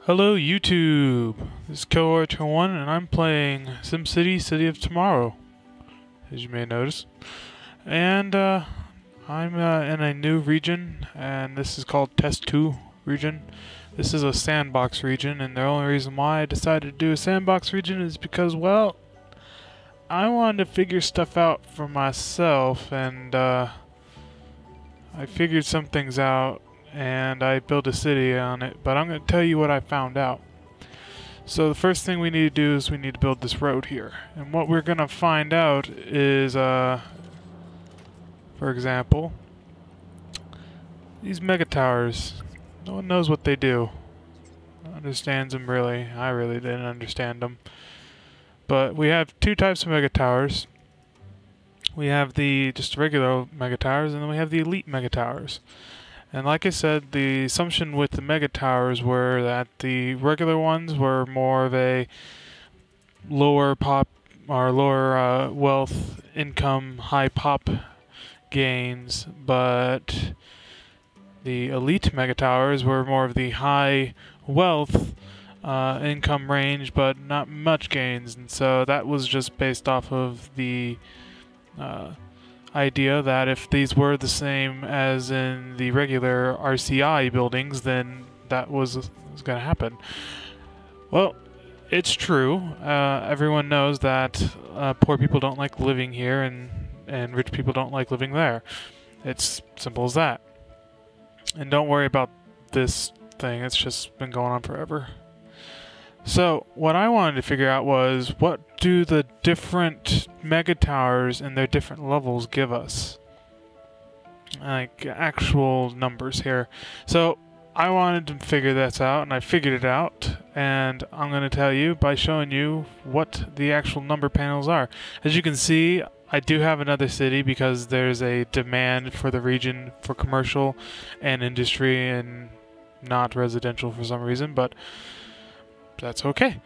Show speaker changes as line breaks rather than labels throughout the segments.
Hello YouTube, this is CoT1 and I'm playing Simcity City of Tomorrow, as you may notice. And I'm in a new region, and this is called Test 2 region. This is a sandbox region, and the only reason why I decided to do a sandbox region is because, well, I wanted to figure stuff out for myself, and I figured some things out and I built a city on it, but I'm going to tell you what I found out. So the first thing we need to do is we need to build this road here. And what we're going to find out is, for example, these megatowers. No one knows what they do. No one understands them really. I really didn't understand them. But we have two types of megatowers. We have the just regular megatowers, and then we have the elite megatowers. And like I said, the assumption with the megatowers were that the regular ones were more of a lower pop or lower wealth income, high pop gains, but the elite megatowers were more of the high wealth income range, but not much gains. And so that was just based off of the idea that if these were the same as in the regular RCI buildings, then that was going to happen. Well, it's true. Everyone knows that poor people don't like living here, and rich people don't like living there. It's simple as that. And don't worry about this thing. It's just been going on forever. So, what I wanted to figure out was, what do the different megatowers and their different levels give us? Like, actual numbers here. So, I wanted to figure this out, and I figured it out, and I'm going to tell you by showing you what the actual number panels are. As you can see, I do have another city because there's a demand for the region for commercial and industry and not residential for some reason, but that's okay.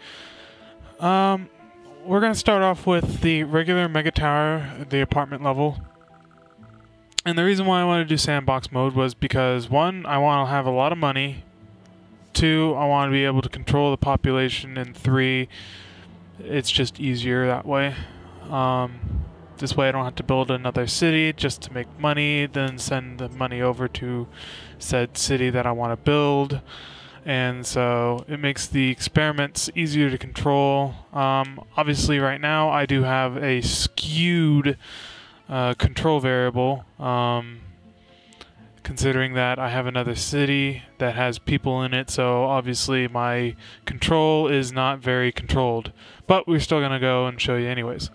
We're going to start off with the regular megatower, the apartment level. And the reason why I wanted to do sandbox mode was because, one, I want to have a lot of money. Two, I want to be able to control the population. And three, it's just easier that way. This way I don't have to build another city just to make money, then send the money over to said city that I want to build. And so it makes the experiments easier to control. Obviously right now I do have a skewed control variable, considering that I have another city that has people in it, so obviously my control is not very controlled. But we're still going to go and show you anyways.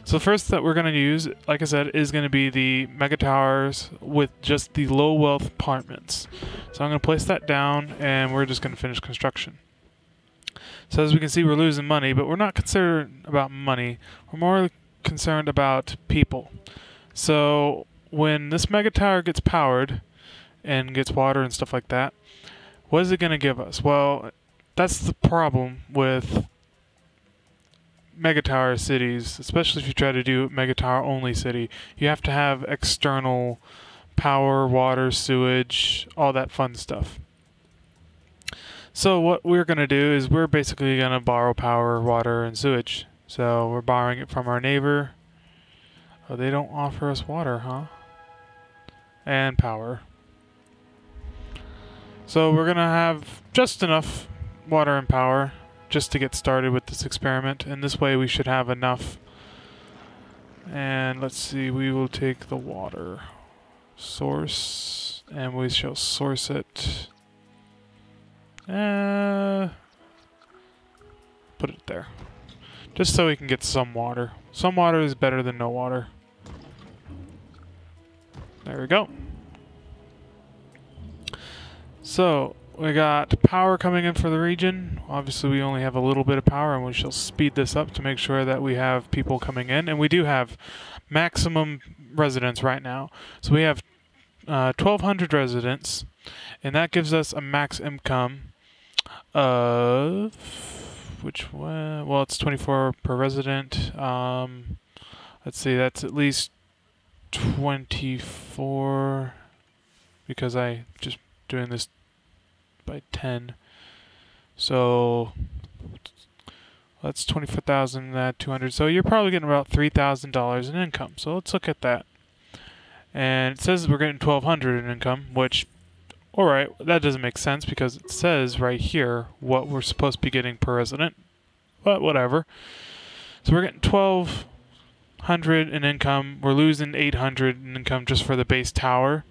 So first that we're going to use, like I said, is going to be the megatowers with just the low wealth apartments. So I'm going to place that down, and we're just going to finish construction. So as we can see, we're losing money, but we're not concerned about money. We're more concerned about people. So when this megatower gets powered and gets water and stuff like that, what is it going to give us? Well, that's the problem with megatower cities, especially if you try to do megatower only city. You have to have external power, water, sewage, all that fun stuff. So what we're going to do is we're basically going to borrow power, water, and sewage. So we're borrowing it from our neighbor. Oh, they don't offer us water, huh? And power. So we're going to have just enough water and power just to get started with this experiment, and this way we should have enough. And let's see, we will take the water source and we shall source it. Put it there, just so we can get some water. Some water is better than no water. There we go. So we got power coming in for the region. Obviously we only have a little bit of power, and we shall speed this up to make sure that we have people coming in. And we do have maximum residents right now. So we have 1,200 residents, and that gives us a max income of, which one? Well, it's 24 per resident. Let's see, that's at least 24, because I just doing this by 10. So that's 24,000 at 200. So you're probably getting about $3,000 in income. So let's look at that. And it says we're getting 1,200 in income, which, all right, that doesn't make sense because it says right here what we're supposed to be getting per resident. But whatever. So we're getting 1,200 in income. We're losing 800 in income just for the base tower.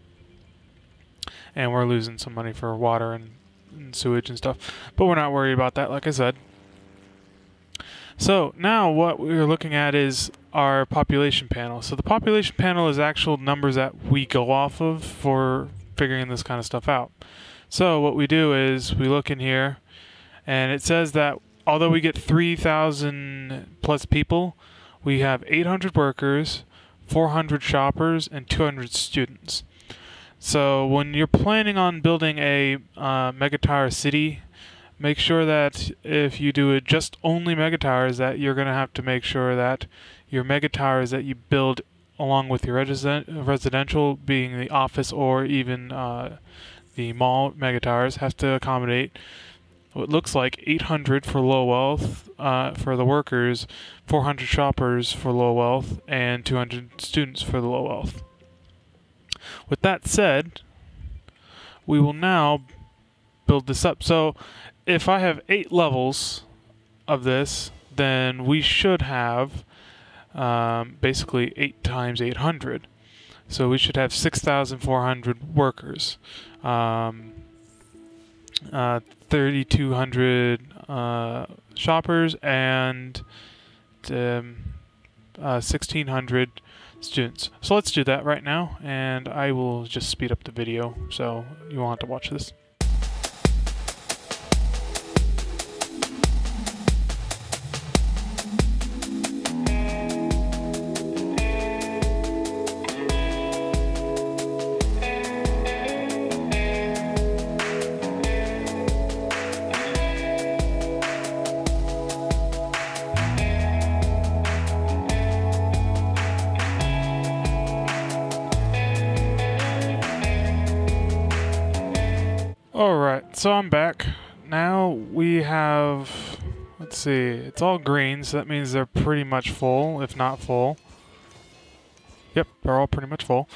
And we're losing some money for water and sewage and stuff. But we're not worried about that, like I said. So now what we're looking at is our population panel. So the population panel is actual numbers that we go off of for figuring this kind of stuff out. So what we do is we look in here, and it says that although we get 3,000 plus people, we have 800 workers, 400 shoppers, and 200 students. So when you're planning on building a megatower city, make sure that if you do it just only megatowers, that you're going to have to make sure that your megatowers that you build along with your residential, being the office or even the mall megatowers, have to accommodate what looks like 800 for low wealth for the workers, 400 shoppers for low wealth, and 200 students for the low wealth. With that said, we will now build this up. So if I have 8 levels of this, then we should have basically 8 times 800. So we should have 6,400 workers, 3,200 shoppers, and 1,600 students. So let's do that right now, and I will just speed up the video so you won't have to watch this. Alright, so I'm back. Now we have, let's see, it's all green, so that means they're pretty much full, if not full. Yep, they're all pretty much full.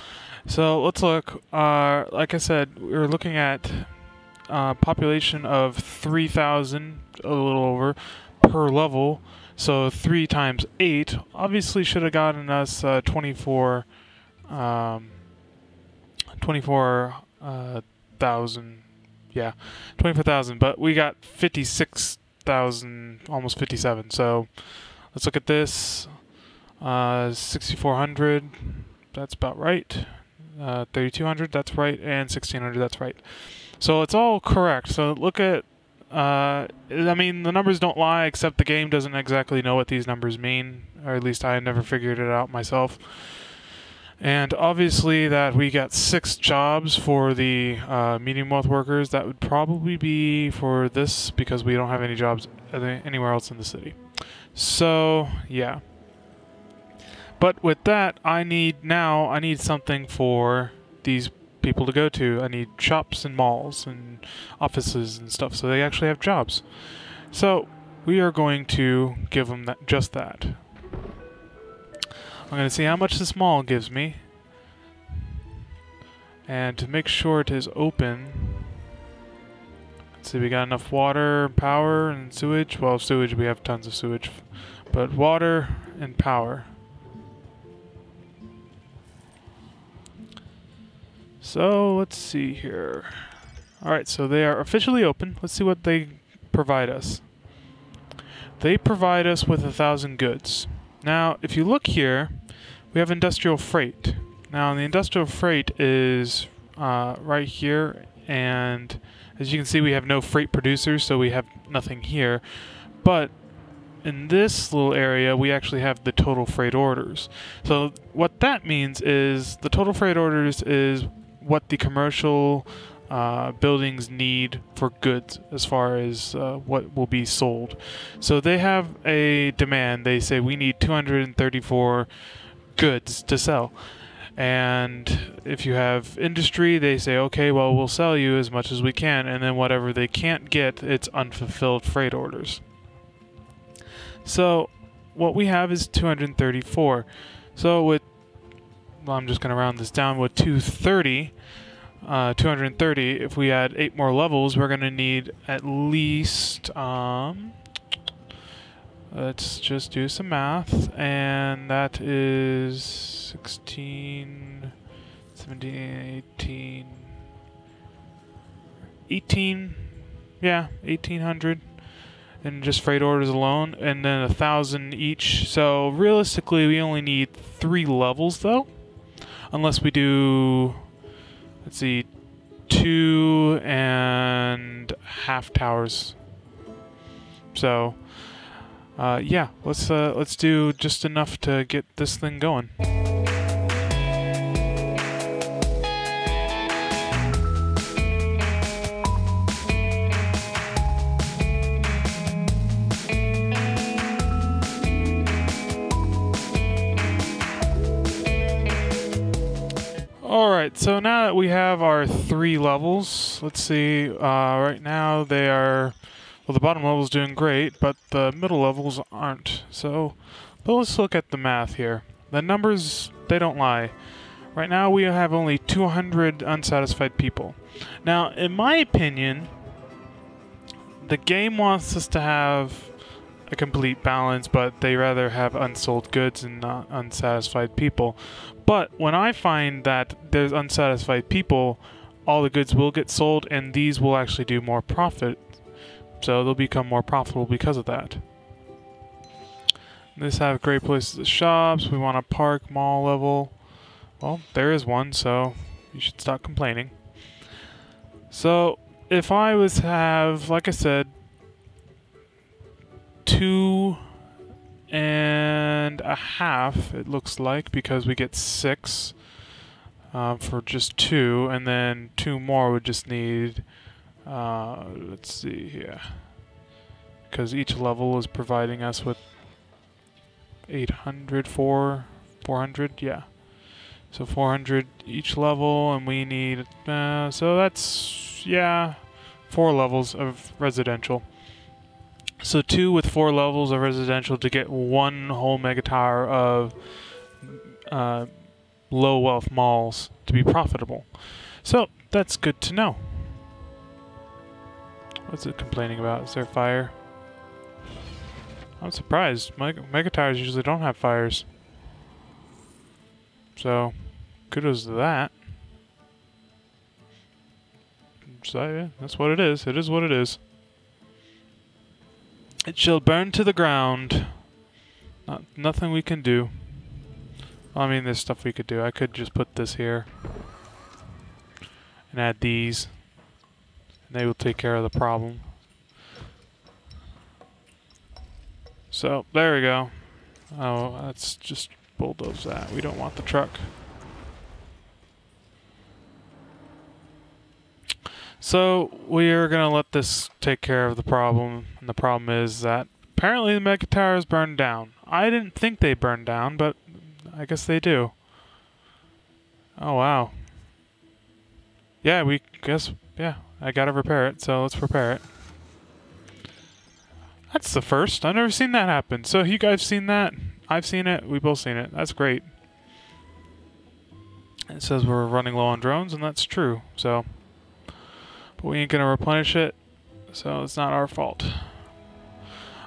So let's look. Like I said, we're looking at population of 3,000, a little over, per level. So 3 times 8 obviously should have gotten us 24,000. Yeah, 24,000, but we got 56,000, almost 57. So let's look at this. 6,400, that's about right. 3,200, that's right, and 1,600, that's right. So it's all correct. So look at, I mean, the numbers don't lie, except the game doesn't exactly know what these numbers mean, or at least I never figured it out myself. And obviously that we got 6 jobs for the medium wealth workers. That would probably be for this because we don't have any jobs anywhere else in the city. So, yeah. But with that, I need something for these people to go to. I need shops and malls and offices and stuff so they actually have jobs. So, we are going to give them just that. I'm going to see how much this mall gives me. And to make sure it is open, let's see, we got enough water, power, and sewage. Well, sewage, we have tons of sewage. But water and power. So, let's see here. Alright, so they are officially open. Let's see what they provide us. They provide us with 1,000 goods. Now, if you look here, we have industrial freight. Now, the industrial freight is right here, and as you can see, we have no freight producers, so we have nothing here. But in this little area, we actually have the total freight orders. So what that means is the total freight orders is what the commercial buildings need for goods as far as what will be sold. So they have a demand. They say we need 234 goods to sell. And if you have industry, they say, okay, well, we'll sell you as much as we can, and then whatever they can't get, it's unfulfilled freight orders. So what we have is 234. So with, well, I'm just going to round this down, with 230, if we add 8 more levels, we're going to need at least, let's just do some math, and that is 16, 17, 18, yeah, 1800 in just freight orders alone, and then 1,000 each. So realistically, we only need 3 levels though, unless we do, let's see, 2 and half towers. So yeah, let's do just enough to get this thing going. Alright, so now that we have our 3 levels, let's see, right now they are, well, the bottom level's doing great, but the middle levels aren't. So, but let's look at the math here. The numbers, they don't lie. Right now we have only 200 unsatisfied people. Now, in my opinion, the game wants us to have a complete balance, but they rather have unsold goods and not unsatisfied people. But when I find that there's unsatisfied people, all the goods will get sold, and these will actually do more profit. So they'll become more profitable because of that. This have great places to shops. We want a park, mall level. Well, there is one, so you should stop complaining. So if I was to have, like I said, 2.5, it looks like, because we get 6 for just 2, and then 2 more would just need, let's see here, because each level is providing us with 800, 400, yeah. So 400 each level, and we need, so that's, yeah, 4 levels of residential. So 2 with 4 levels of residential to get 1 whole megatower of low wealth malls to be profitable. So that's good to know. What's it complaining about? Is there fire? I'm surprised. Megatowers usually don't have fires. So kudos to that. So yeah, that's what it is. It is what it is. It shall burn to the ground. Nothing we can do. Well, I mean, there's stuff we could do. I could just put this here and add these, and they will take care of the problem. So there we go. Oh, let's just bulldoze that. We don't want the truck. So we are going to let this take care of the problem, and the problem is that apparently the Megatowers burned down. I didn't think they burned down, but I guess they do. Oh wow. Yeah, we guess, yeah, I gotta repair it, so let's repair it. That's the first. I've never seen that happen. So you guys seen that? I've seen it. We've both seen it. That's great. It says we're running low on drones, and that's true, so. But we ain't gonna replenish it, so it's not our fault.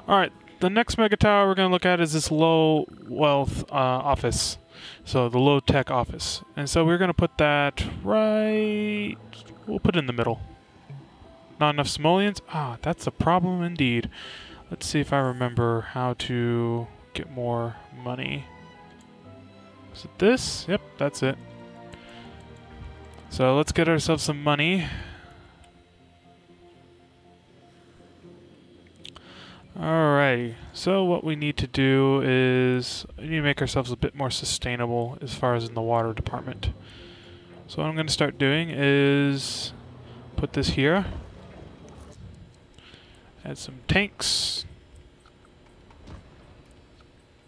Alright, the next megatower we're gonna look at is this low wealth office. So the low tech office. And so we're gonna put that right, we'll put it in the middle. Not enough simoleons? Ah, that's a problem indeed. Let's see if I remember how to get more money. Is it this? Yep, that's it. So let's get ourselves some money. Alrighty, so what we need to do is we need to make ourselves a bit more sustainable as far as in the water department. So what I'm going to start doing is put this here, add some tanks,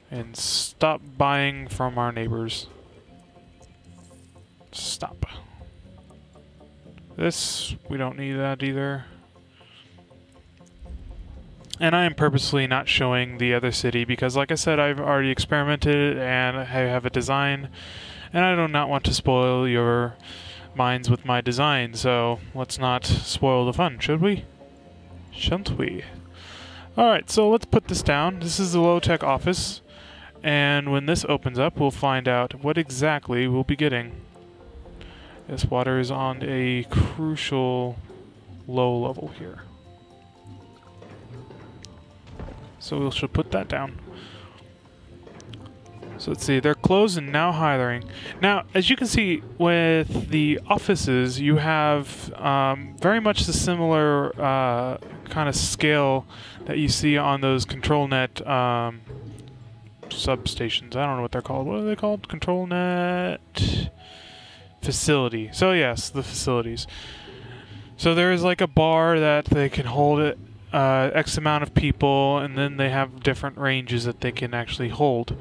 and stop buying from our neighbors. This, we don't need that either. And I am purposely not showing the other city because, like I said, I've already experimented and I have a design, and I do not want to spoil your minds with my design, so let's not spoil the fun, should we? Shouldn't we? Alright, so let's put this down. This is the low-tech office, and when this opens up, we'll find out what exactly we'll be getting. This water is on a crucial low level here. So we should put that down. So let's see, they're closed and now hiring. Now, as you can see with the offices, you have very much the similar kind of scale that you see on those control net substations. I don't know what they're called. What are they called? Control net facility. So yes, the facilities. So there is like a bar that they can hold it X amount of people, and then they have different ranges that they can actually hold.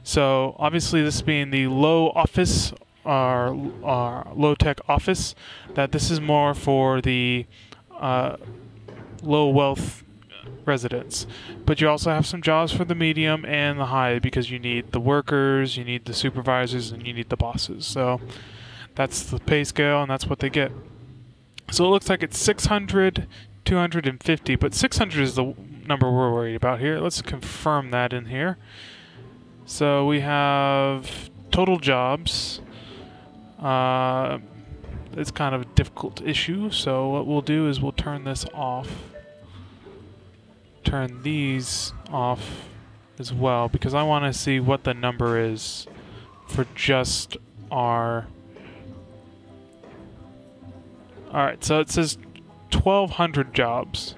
So obviously this being the low office or low-tech office, that this is more for the low wealth residents. But you also have some jobs for the medium and the high, because you need the workers, you need the supervisors, and you need the bosses. So that's the pay scale, and that's what they get. So it looks like it's 600, 250, but 600 is the number we're worried about here. Let's confirm that in here. So we have total jobs. It's kind of a difficult issue, so what we'll do is we'll turn this off. Turn these off as well, because I want to see what the number is for just our... Alright, so it says 1,200 jobs.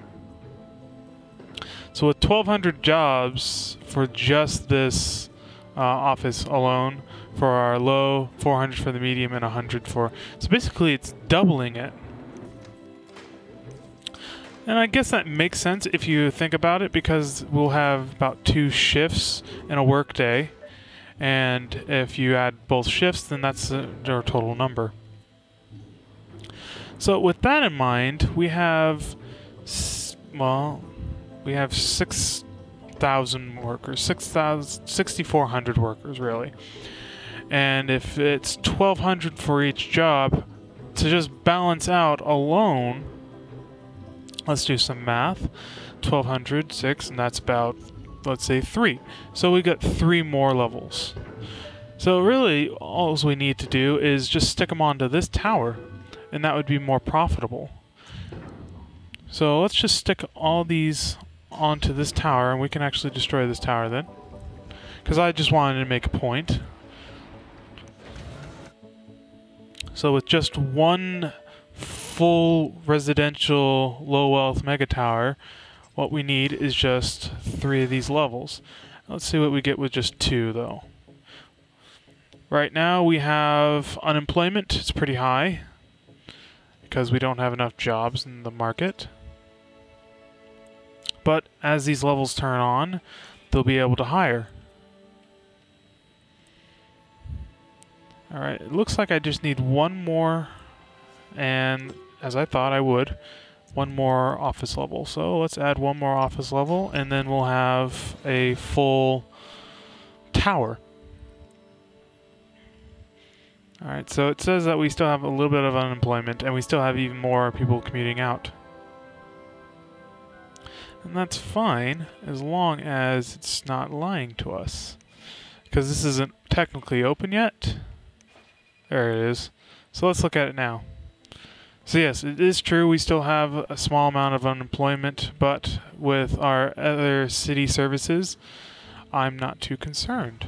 So with 1,200 jobs for just this office alone, for our low, 400 for the medium, and 100 for... So basically it's doubling it. And I guess that makes sense if you think about it, because we'll have about 2 shifts in a work day. And if you add both shifts, then that's our total number. So with that in mind, we have, well, we have 6,000 workers, 6,400 workers really. And if it's 1,200 for each job, to just balance out alone, let's do some math. 1,200, 6, and that's about, let's say, 3. So we got 3 more levels. So really, all we need to do is just stick them onto this tower, and that would be more profitable. So let's just stick all these onto this tower, and we can actually destroy this tower then, because I just wanted to make a point. So with just one full residential low wealth megatower, what we need is just 3 of these levels. Let's see what we get with just 2 though. Right now we have unemployment. It's pretty high because we don't have enough jobs in the market. But as these levels turn on, they'll be able to hire. Alright, it looks like I just need one more, and as I thought I would, one more office level. So let's add one more office level, and then we'll have a full tower. Alright, so it says that we still have a little bit of unemployment, and we still have even more people commuting out. And that's fine, as long as it's not lying to us. Because this isn't technically open yet. There it is. So let's look at it now. So yes, it is true, we still have a small amount of unemployment, but with our other city services, I'm not too concerned.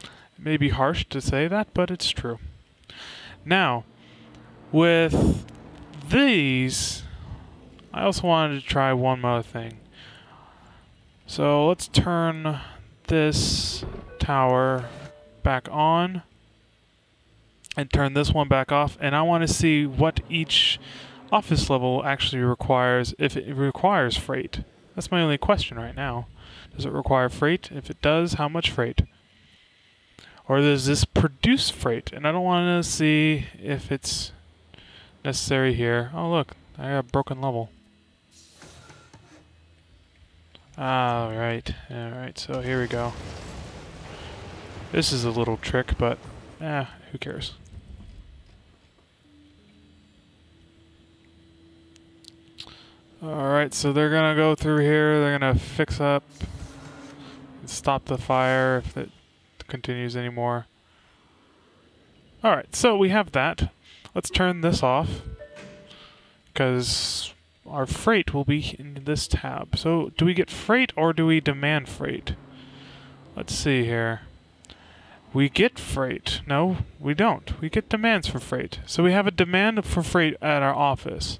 It may be harsh to say that, but it's true. Now, with these, I also wanted to try one more thing. So let's turn this tower back on and turn this one back off, and I want to see what each office level actually requires, if it requires freight. That's my only question right now. Does it require freight? If it does, how much freight? Or does this produce freight? And I don't want to see if it's necessary here. Oh look, I got a broken level. Alright, so here we go. This is a little trick, but who cares? Alright, so they're gonna go through here, they're gonna fix up and stop the fire if it continues anymore. Alright, so we have that. Let's turn this off, because our freight will be in this tab. So, do we get freight or do we demand freight? Let's see here. We get freight. No, we don't. We get demands for freight. So we have a demand for freight at our office.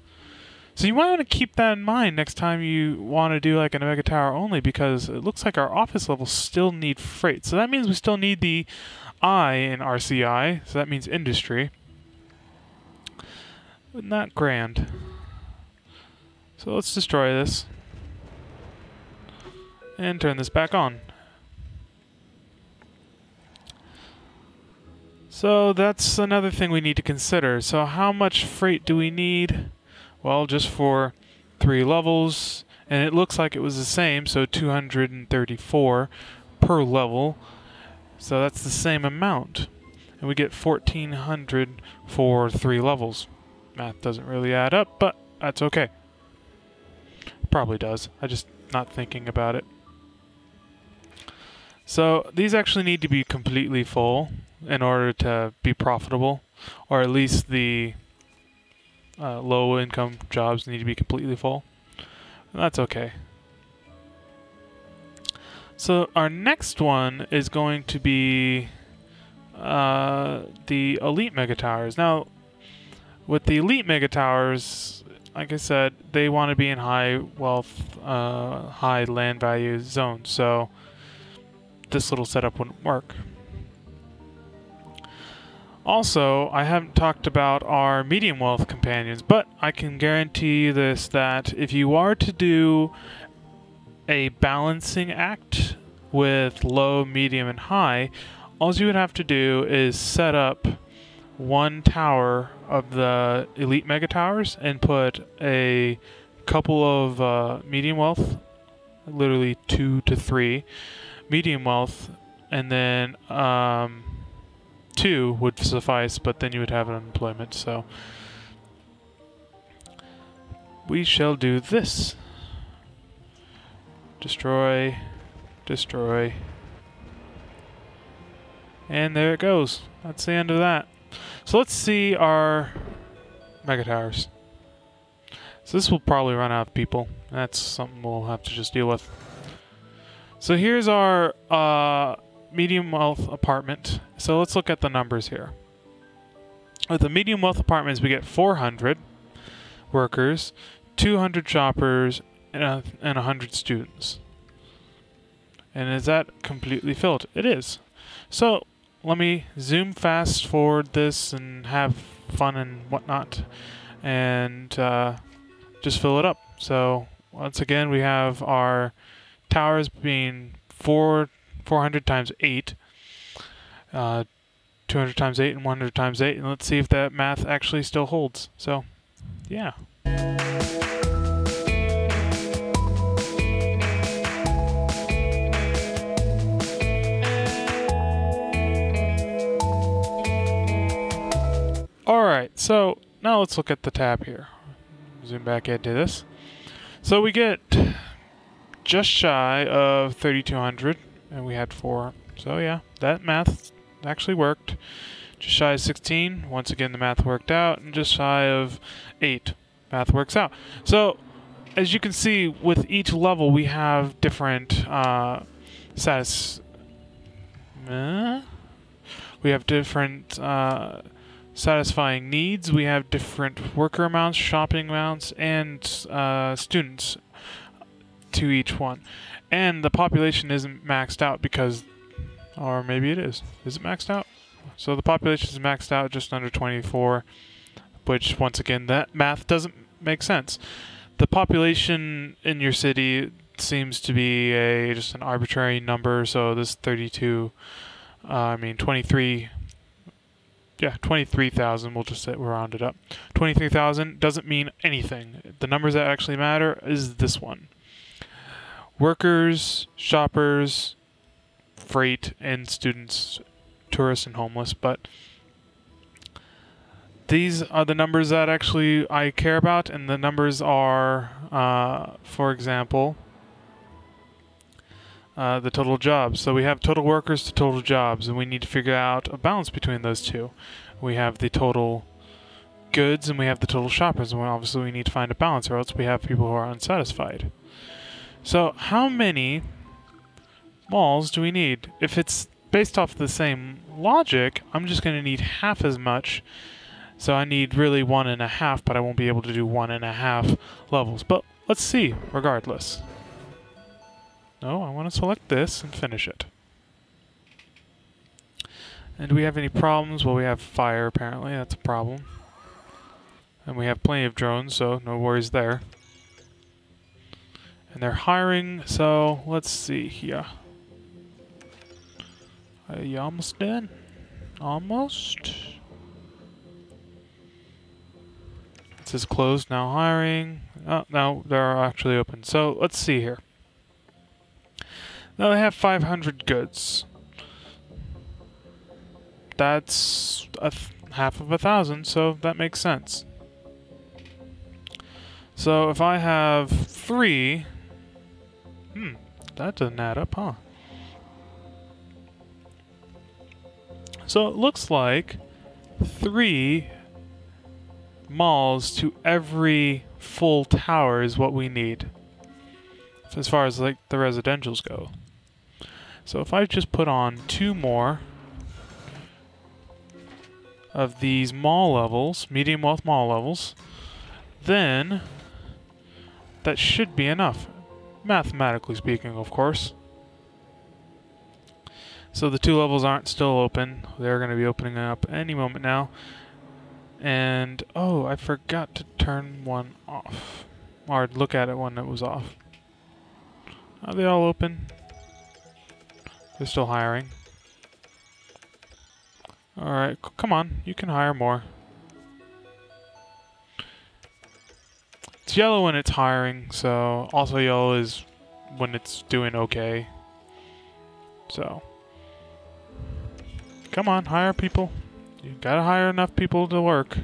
So you might want to keep that in mind next time you want to do like a Megatower only, because it looks like our office levels still need freight. So that means we still need the I in RCI, so that means industry. But not grand. So let's destroy this. And turn this back on. So that's another thing we need to consider. So how much freight do we need? Well, just for 3 levels, and it looks like it was the same, so 234 per level. So that's the same amount. And we get 1,400 for 3 levels. Math doesn't really add up, but that's okay. Probably does. I'm just not thinking about it. So these actually need to be completely full in order to be profitable, or at least the low-income jobs need to be completely full. And that's okay. So our next one is going to be the Elite Megatowers. Now, with the Elite Megatowers, like I said, they want to be in high wealth, high land value zones. So this little setup wouldn't work. Also, I haven't talked about our medium wealth companions, but I can guarantee you this, that if you are to do a balancing act with low, medium, and high, all you would have to do is set up 1 tower of the Elite Megatowers and put a couple of medium wealth, literally 2 to 3 medium wealth, and then 2 would suffice, but then you would have unemployment. So we shall do this. Destroy, destroy, and there it goes. That's the end of that. So let's see our Megatowers. So this will probably run out of people. That's something we'll have to just deal with. So here's our medium wealth apartment. So let's look at the numbers here. With the medium wealth apartments, we get 400 workers, 200 shoppers, and 100 students. And is that completely filled? It is. So let me zoom fast forward this and have fun and whatnot, and just fill it up. So once again, we have our towers being 400 times 8, 200 times 8, and 100 times 8, and let's see if that math actually still holds. So, yeah. Alright, so now let's look at the tab here. Zoom back into this. So we get just shy of 3,200, and we had 4. So yeah, that math actually worked. Just shy of 16. Once again, the math worked out, and just shy of 8. Math works out. So as you can see, with each level, we have different satisfying needs. We have different worker amounts, shopping amounts, and students to each one. And the population isn't maxed out because, or maybe it is. Is it maxed out? So the population is maxed out just under 24, which once again, that math doesn't make sense. The population in your city seems to be just an arbitrary number, so this 23 Yeah, 23,000, we'll just say we'll round it up. 23,000 doesn't mean anything. The numbers that actually matter is this one. Workers, shoppers, freight, and students, tourists, and homeless. But these are the numbers that actually I care about, and the numbers are, for example, the total jobs. So we have total workers to total jobs, and we need to figure out a balance between those two. We have the total goods, and we have the total shoppers, and obviously we need to find a balance, or else we have people who are unsatisfied. So how many malls do we need? If it's based off the same logic, I'm just going to need half as much. So I need really 1.5, but I won't be able to do 1.5 levels. But let's see, regardless. No, I want to select this and finish it. And do we have any problems? Well, we have fire, apparently. That's a problem. And we have plenty of drones, so no worries there. And they're hiring, so let's see here. Are you almost done? Almost. It says closed, now hiring. Oh, now they're actually open. So let's see here. Now they have 500 goods. That's half of 1,000, so that makes sense. So if I have 3, that doesn't add up, huh? So it looks like 3 malls to every full tower is what we need, as far as like the residentials go. So if I just put on 2 more of these mall levels, medium wealth mall levels, then that should be enough, mathematically speaking, of course. So the 2 levels aren't still open. They're going to be opening up any moment now. And, oh, I forgot to turn one off. Or look at it when it was off. Are they all open? They're still hiring. Alright, come on. You can hire more. It's yellow when it's hiring, so also yellow is when it's doing okay. So, come on, hire people. You gotta hire enough people to work.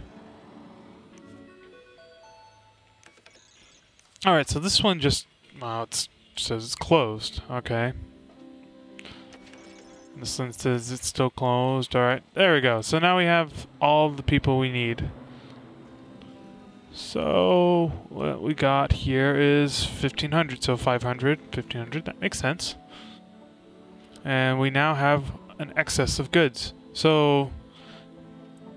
Alright, so this one just, well, it says it's closed. Okay. This one says it's still closed. Alright, there we go. So now we have all the people we need. So, what we got here is 1,500. So 500, 1,500, that makes sense. And we now have an excess of goods. So,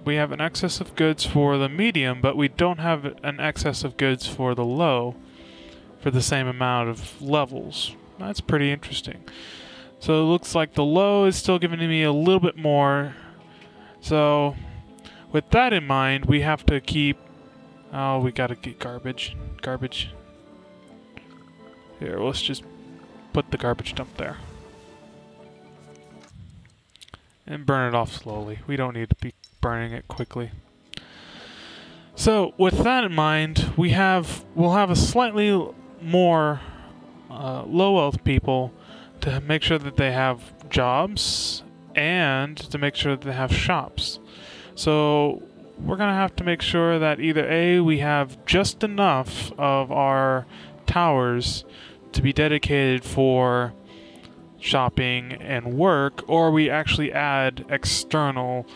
we have an excess of goods for the medium, but we don't have an excess of goods for the low for the same amount of levels. That's pretty interesting. So it looks like the low is still giving me a little bit more. So with that in mind, we have to keep... Oh, we gotta get garbage. Garbage. Here, let's just put the garbage dump there. And burn it off slowly. We don't need to be burning it quickly. So with that in mind, we'll have a slightly more low wealth people to make sure that they have jobs and to make sure that they have shops. So we're gonna have to make sure that either A, we have just enough of our towers to be dedicated for shopping and work, or we actually add external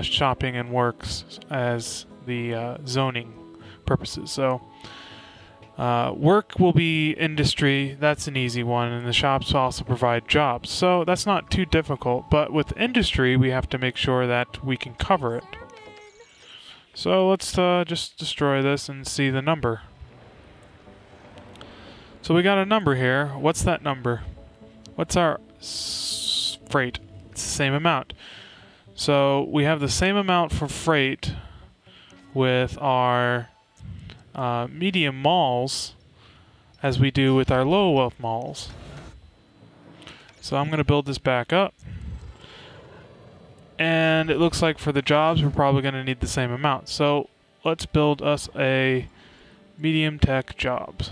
shopping and works as the zoning purposes. So work will be industry, that's an easy one, and the shops will also provide jobs. So that's not too difficult, but with industry we have to make sure that we can cover it. So let's just destroy this and see the number. So we got a number here. What's that number? What's our freight? It's the same amount. So we have the same amount for freight with our medium malls as we do with our low wealth malls. So I'm going to build this back up. And it looks like for the jobs, we're probably going to need the same amount. So let's build us a medium tech jobs.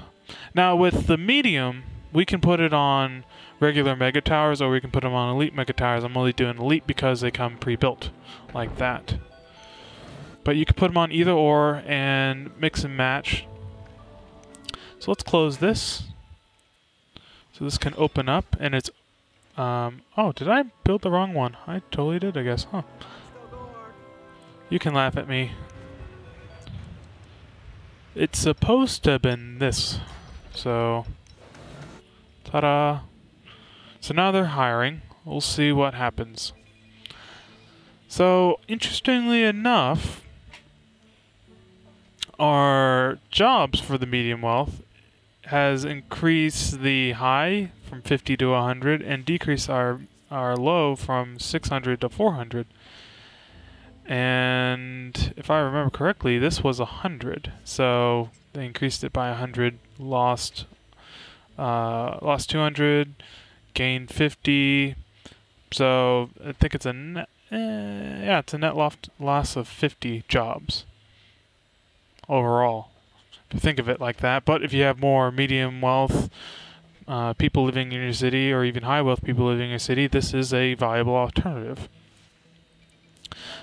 Now with the medium, we can put it on regular megatowers, or we can put them on elite megatowers. I'm only doing elite because they come pre-built like that. But you can put them on either or and mix and match. So let's close this. So this can open up, and it's oh, did I build the wrong one? I totally did, I guess, huh? You can laugh at me. It's supposed to have been this. So, ta-da. So now they're hiring. We'll see what happens. So, interestingly enough, our jobs for the medium wealth has increased the high from 50 to 100 and decreased our low from 600 to 400. And if I remember correctly, this was 100. So they increased it by 100, lost 200, gained 50. So I think it's a net, it's a net loss of 50 jobs overall, if you think of it like that. But if you have more medium wealth people living in your city, or even high wealth people living in your city, this is a viable alternative.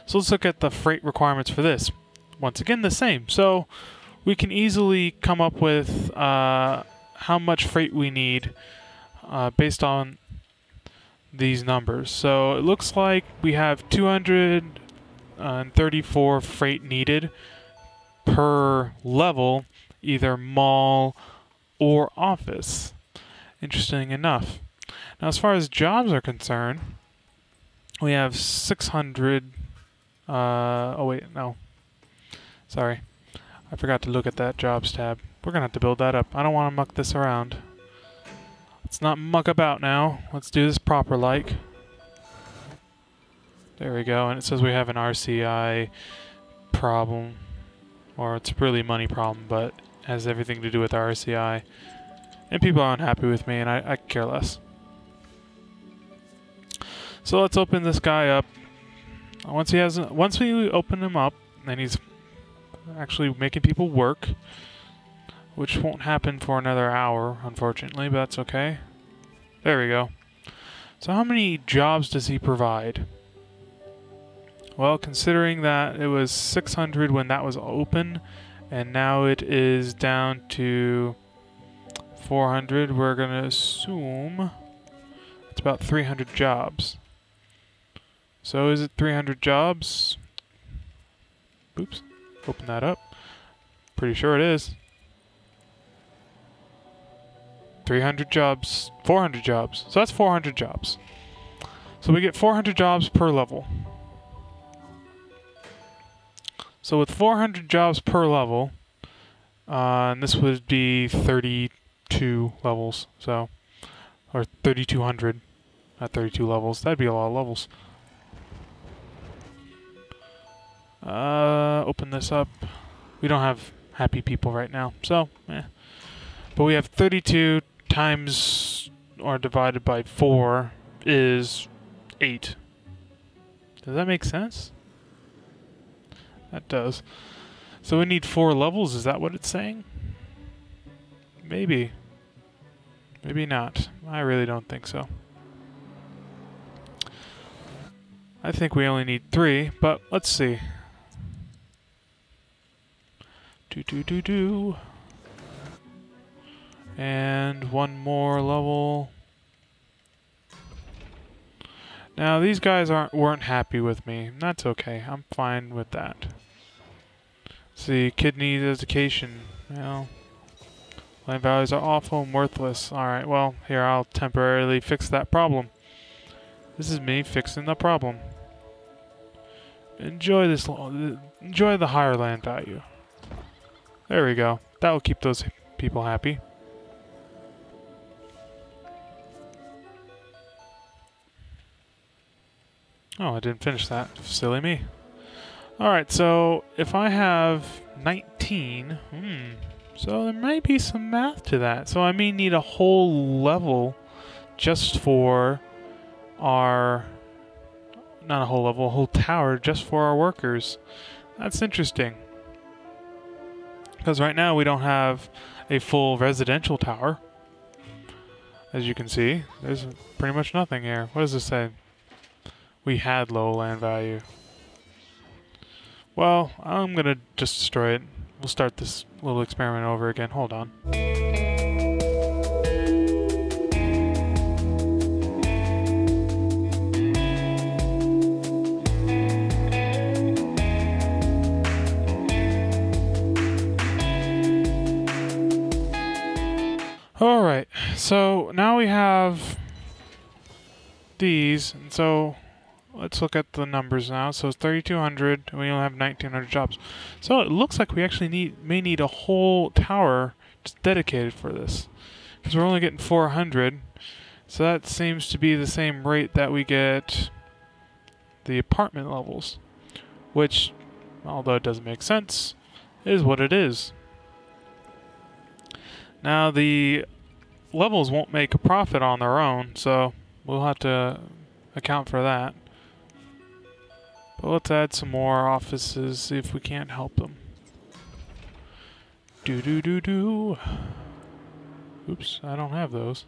So let's look at the freight requirements for this. Once again, the same. So we can easily come up with how much freight we need based on these numbers. So it looks like we have 234 freight needed per level, either mall or office. Interesting enough. Now, as far as jobs are concerned, we have 600. Oh wait, no. Sorry, I forgot to look at that jobs tab. We're gonna have to build that up. I don't want to muck this around. Let's not muck about now. Let's do this proper like. There we go. And it says we have an RCI problem, or it's really a money problem, but it has everything to do with RCI. And people are unhappy with me, and I care less. So let's open this guy up. Once we open him up, and he's actually making people work, which won't happen for another hour, unfortunately, but that's okay. There we go. So how many jobs does he provide? Well, considering that it was 600 when that was open, and now it is down to 400, we're going to assume it's about 300 jobs. So is it 300 jobs? Oops, open that up. Pretty sure it is. 300 jobs, 400 jobs. So that's 400 jobs. So we get 400 jobs per level. So with 400 jobs per level, and this would be 32 levels, so, or 3,200 at 32 levels. That'd be a lot of levels. Open this up. We don't have happy people right now, so, But we have 32 times, or divided by 4, is 8. Does that make sense? That does. So we need 4 levels, is that what it's saying? Maybe. Maybe not. I really don't think so. I think we only need 3, but let's see. And 1 more level. Now these guys weren't happy with me. That's okay. I'm fine with that. See, kidney education. Well, land values are awful and worthless. Alright, well, here, I'll temporarily fix that problem. This is me fixing the problem. Enjoy the higher land value. There we go. That will keep those people happy. Oh, I didn't finish that. Silly me. Alright, so if I have 19, so there might be some math to that. So I may need a whole level just for our... not a whole level, a whole tower just for our workers. That's interesting. Because right now we don't have a full residential tower. As you can see, there's pretty much nothing here. What does this say? We had low land value. Well, I'm gonna just destroy it. We'll start this little experiment over again. Hold on. Alright, so now we have these, and so let's look at the numbers now. So it's 3,200, and we only have 1,900 jobs. So it looks like we actually may need a whole tower just dedicated for this, because we're only getting 400. So that seems to be the same rate that we get the apartment levels, which, although it doesn't make sense, is what it is. Now the levels won't make a profit on their own, so we'll have to account for that. But let's add some more offices, see if we can't help them. Do. Oops, I don't have those.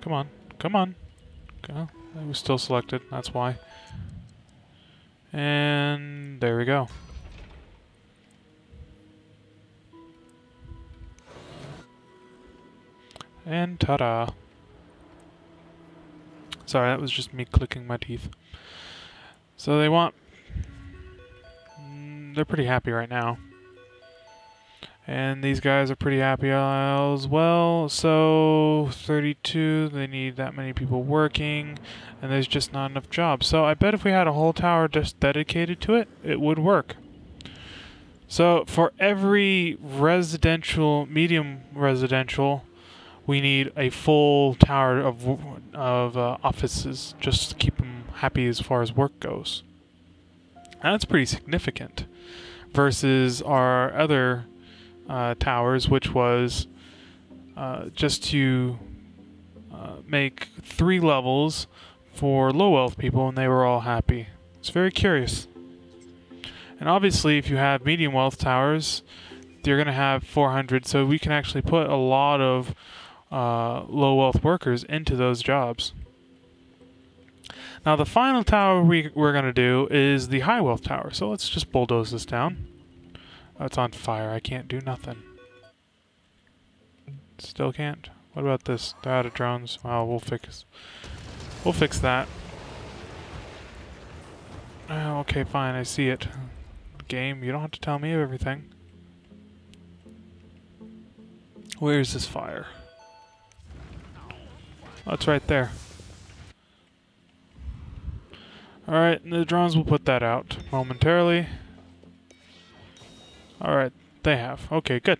Come on. Go. I was still selected, that's why. And there we go. And ta-da. Sorry, that was just me clicking my teeth. So they want... they're pretty happy right now. And these guys are pretty happy as well. So 32, they need that many people working. And there's just not enough jobs. So I bet if we had a whole tower just dedicated to it, it would work. So for every residential, medium residential, we need a full tower of offices just to keep them happy as far as work goes. And that's pretty significant versus our other towers, which was just to make 3 levels for low wealth people, and they were all happy. It's very curious. And obviously, if you have medium wealth towers, you're going to have 400, so we can actually put a lot of low wealth workers into those jobs. Now the final tower we're going to do is the high wealth tower. So let's just bulldoze this down. Oh, it's on fire. I can't do nothing. Still can't. What about this? They're out of drones. Well, we'll fix that. Oh, okay, fine. I see it. Game, you don't have to tell me everything. Where's this fire? Oh, it's right there. Alright, the drones will put that out momentarily. Alright, they have. Okay, good.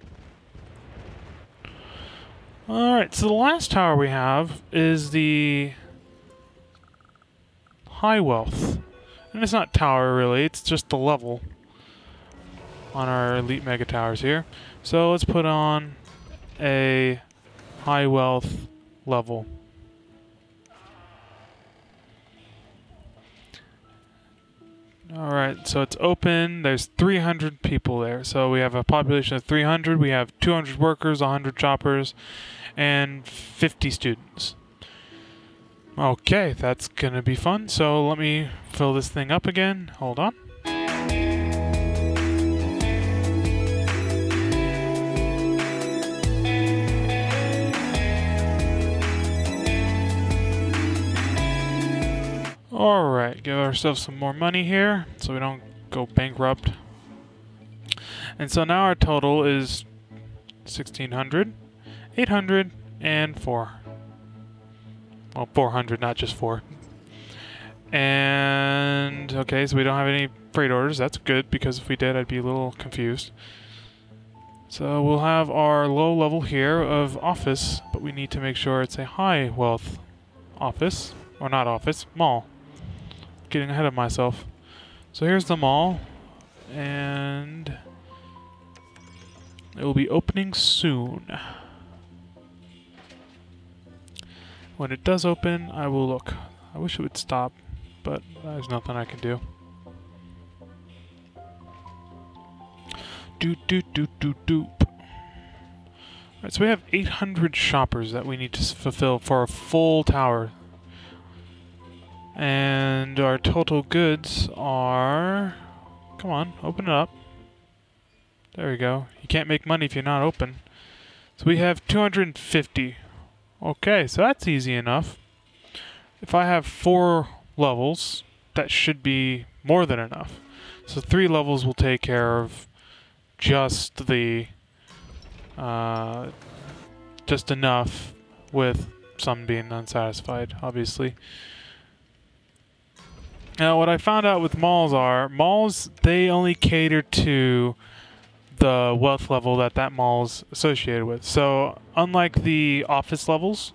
Alright, so the last tower we have is the high wealth. And it's not tower really, it's just the level on our elite megatowers here. So let's put on a high wealth level. Alright, so it's open. There's 300 people there. So we have a population of 300. We have 200 workers, 100 choppers, and 50 students. Okay, that's gonna be fun. So let me fill this thing up again. Hold on. Alright, give ourselves some more money here so we don't go bankrupt. And so now our total is 1,600, 800, and 4. Well, 400, not just 4. And, okay, so we don't have any freight orders. That's good, because if we did, I'd be a little confused. So we'll have our low level here of office, but we need to make sure it's a high wealth office. Or not office, mall. Getting ahead of myself. So here's the mall, and it will be opening soon. When it does open, I will look. I wish it would stop, but there's nothing I can do. Doop. Alright, so we have 800 shoppers that we need to fulfill for a full tower. And our total goods are... Come on, open it up. There we go. You can't make money if you're not open. So we have 250. Okay, so that's easy enough. If I have 4 levels, that should be more than enough. So 3 levels will take care of just the... just enough, with some being unsatisfied, obviously. Now, what I found out with malls, they only cater to the wealth level that mall's associated with. So, unlike the office levels,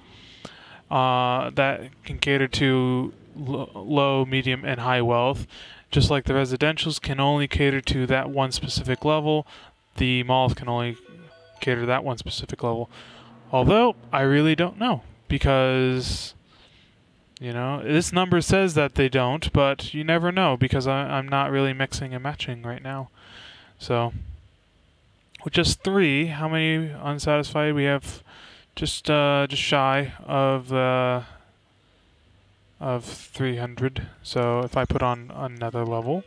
that can cater to low, medium, and high wealth, just like the residentials can only cater to that one specific level, the malls can only cater to that one specific level. Although, I really don't know, because, you know, this number says that they don't, but you never know, because I'm not really mixing and matching right now. So, with just 3, how many unsatisfied? We have just shy of 300. So, if I put on another level,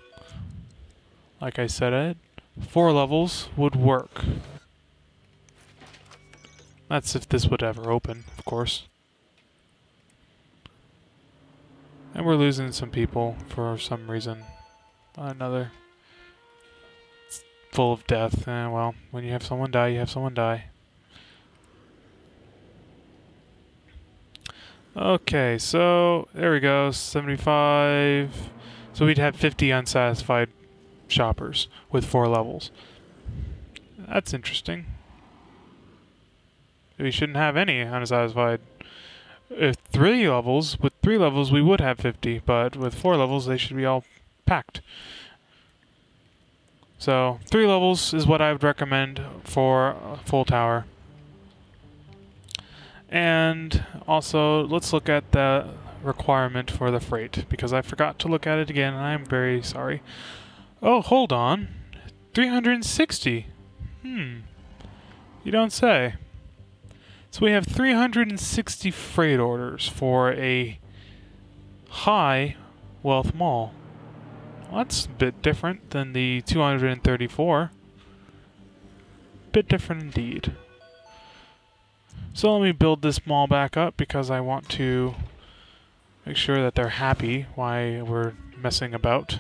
like I said, 4 levels would work. That's if this would ever open, of course. And we're losing some people for some reason. Another. It's full of death. Well, when you have someone die, you have someone die. Okay, so there we go. 75. So we'd have 50 unsatisfied shoppers with 4 levels. That's interesting. We shouldn't have any unsatisfied. With 3 levels, we would have 50, but with 4 levels, they should be all packed. So, 3 levels is what I would recommend for a full tower. And also, let's look at the requirement for the freight, because I forgot to look at it again, and I'm very sorry. Oh, hold on. 360. You don't say. So we have 360 freight orders for a high wealth mall. Well, that's a bit different than the 234. Bit different indeed. So let me build this mall back up because I want to make sure that they're happy while we're messing about.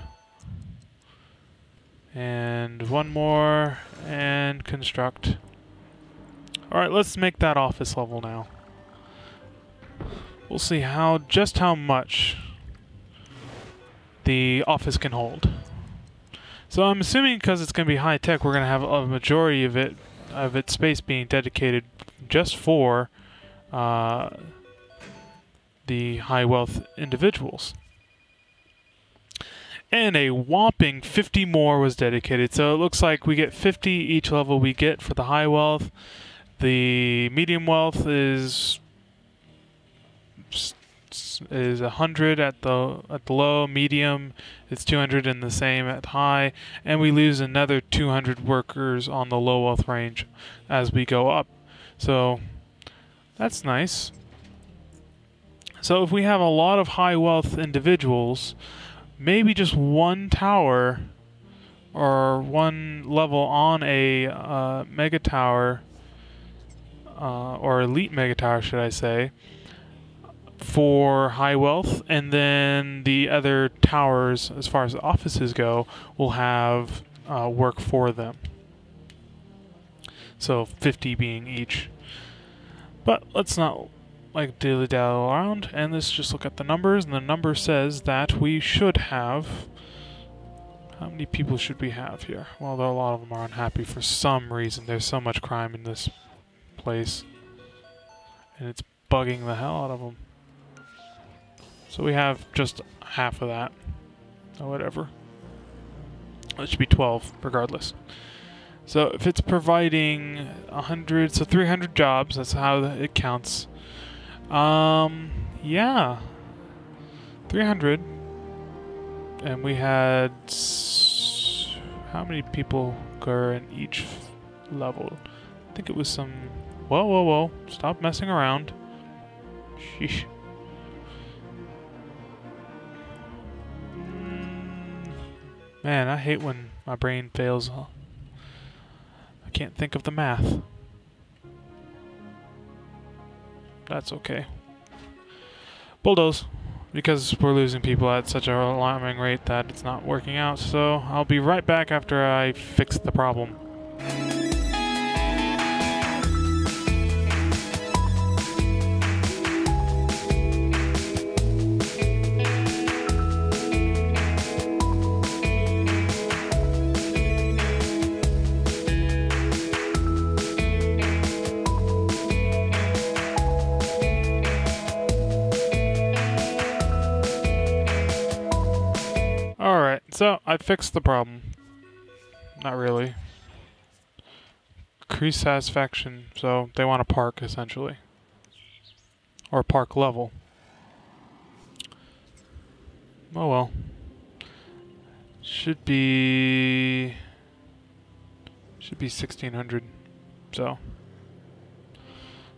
And one more, and construct. Alright, let's make that office level now. We'll see just how much the office can hold. So I'm assuming because it's going to be high tech, we're going to have a majority of its space being dedicated just for the high wealth individuals. And a whopping 50 more was dedicated. So it looks like we get 50 each level we get for the high wealth. The medium wealth is 100 at the low, medium it's 200 and the same at high, and we lose another 200 workers on the low wealth range as we go up. So that's nice. So if we have a lot of high wealth individuals, maybe just one tower or one level on a mega tower, or elite megatower, should I say, for high wealth, and then the other towers, as far as the offices go, will have work for them. So 50 being each. But let's not dilly-dally around, and let's just look at the numbers, and the number says that we should have... How many people should we have here? Well, a lot of them are unhappy for some reason. There's so much crime in this place, and it's bugging the hell out of them. So we have just half of that, or whatever. It should be 12 regardless. So if it's providing 100, so 300 jobs, that's how it counts. Yeah, 300. And we had... how many people are in each level? I think it was some... Whoa, whoa, whoa. Stop messing around. Sheesh. Man, I hate when my brain fails. I can't think of the math. That's okay. Bulldoze. Because we're losing people at such an alarming rate that it's not working out, so I'll be right back after I fix the problem. Alright, so I fixed the problem. Not really. Increase satisfaction, so they want a park, essentially. Or park level. Oh well. Should be 1600. So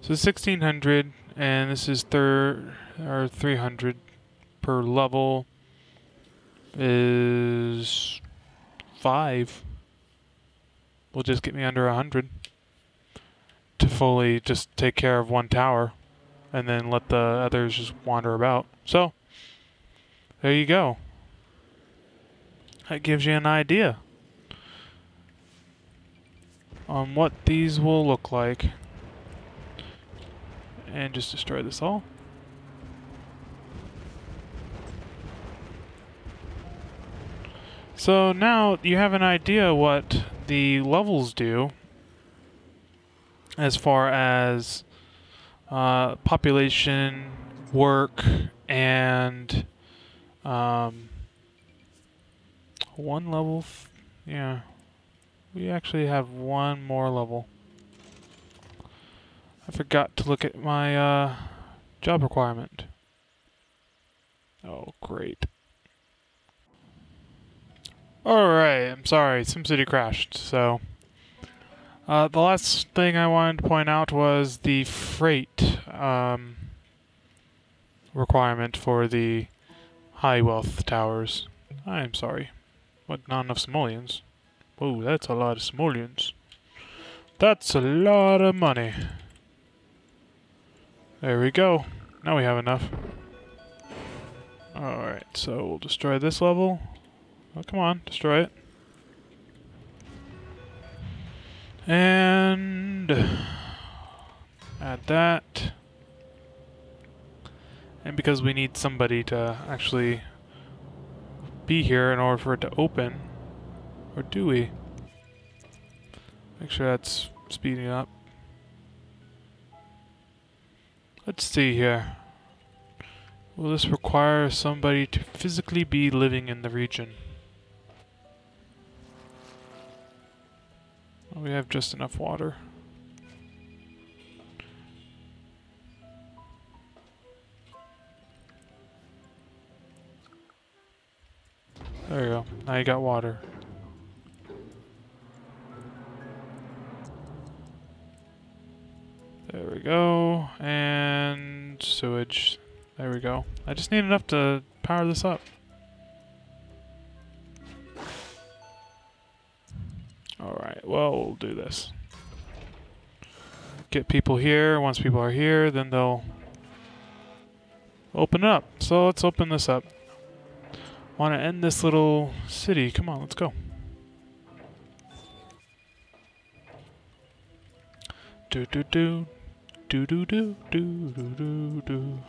1600, and this is 300 per level. Is 5 will just get me under 100 to fully just take care of one tower and then let the others just wander about. So there you go. That gives you an idea on what these will look like. And just destroy this all. So now you have an idea what the levels do as far as population, work, and one level. Yeah, we actually have one more level. I forgot to look at my job requirement. Oh, great. Alright, I'm sorry, SimCity crashed, so... the last thing I wanted to point out was the freight requirement for the high wealth towers. I'm sorry, but not enough simoleons. Whoa, that's a lot of simoleons. That's a lot of money. There we go. Now we have enough. Alright, so we'll destroy this level. Oh, come on, destroy it. And add that. And because we need somebody to actually be here in order for it to open, or do we? Make sure that's speeding up. Let's see here. Will this require somebody to physically be living in the region? We have just enough water. There you go. Now you got water. There we go. And sewage. There we go. I just need enough to power this up. Alright, well, we'll do this. Get people here. Once people are here, then they'll open it up. So let's open this up. Want to end this little city. Come on, let's go. Do do do. Do do do do do do do.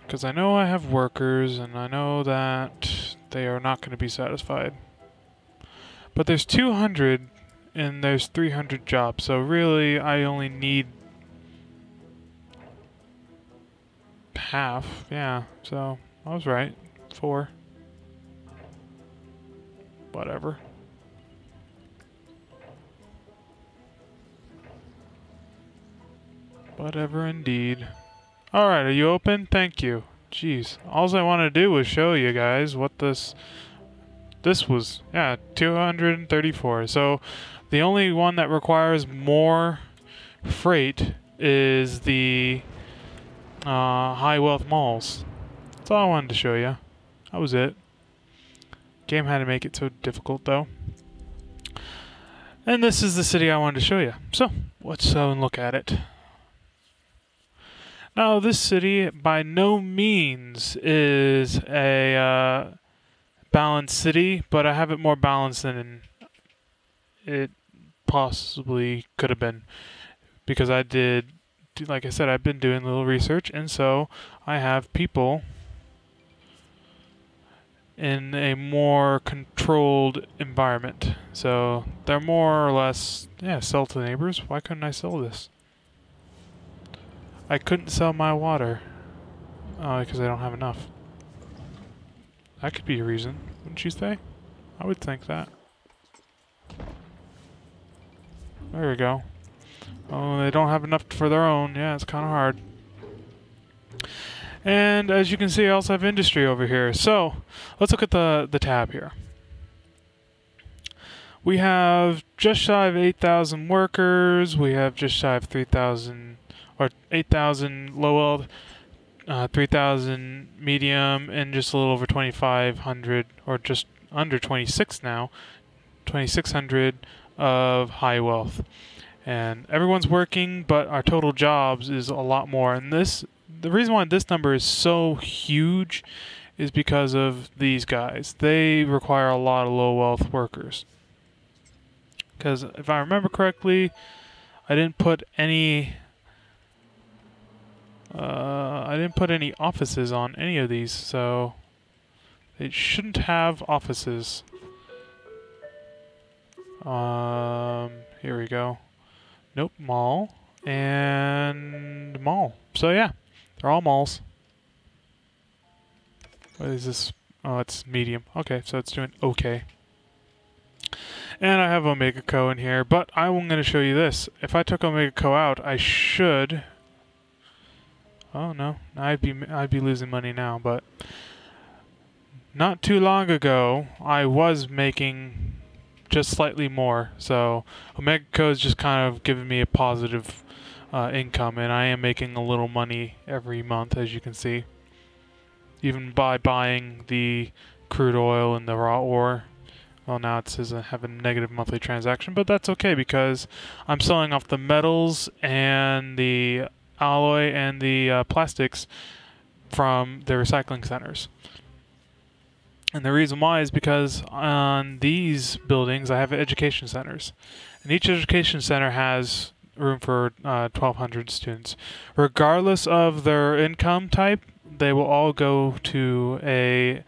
Because I know I have workers, and I know that they are not going to be satisfied. But there's 200, and there's 300 jobs, so really I only need half. Yeah, so I was right. 4. Whatever. Whatever indeed. Alright, are you open? Thank you. Jeez. All I wanted to do was show you guys what this was. Yeah, 234. So the only one that requires more freight is the high wealth malls. That's all I wanted to show you. That was it. Game had to make it so difficult though. And this is the city I wanted to show you. So let's look at it. Now this city by no means is a balanced city, but I have it more balanced than it possibly could have been, because I did, like I said, I've been doing a little research, and so I have people in a more controlled environment. So they're more or less, yeah, sell to neighbors. Why couldn't I sell this? I couldn't sell my water. Oh, because I don't have enough. That could be a reason, wouldn't you say? I would think that. There we go. Oh, they don't have enough for their own. Yeah, it's kind of hard. And as you can see, I also have industry over here. So let's look at the tab here. We have just shy of 8,000 workers. We have just shy of 3,000 or 8,000 low wealth, 3,000 medium, and just a little over 2,500, or just under 26 now, 2,600 of high wealth. And everyone's working, but our total jobs is a lot more. And the reason why this number is so huge is because of these guys. They require a lot of low wealth workers. Because if I remember correctly, I didn't put any offices on any of these, so they shouldn't have offices. Here we go. Nope, mall and mall. So yeah, they're all malls. What is this? Oh, it's medium. Okay, so it's doing okay. And I have Omega Co in here, but I'm going to show you this. If I took Omega Co out, I should. Oh no, I'd be losing money now. But not too long ago, I was making just slightly more. So Omega Co is just kind of giving me a positive income, and I am making a little money every month, as you can see. Even by buying the crude oil and the raw ore. Well, now it says I have a negative monthly transaction, but that's okay because I'm selling off the metals and the alloy and the plastics from the recycling centers. And the reason why is because on these buildings I have education centers. And each education center has room for 1,200 students. Regardless of their income type, they will all go to a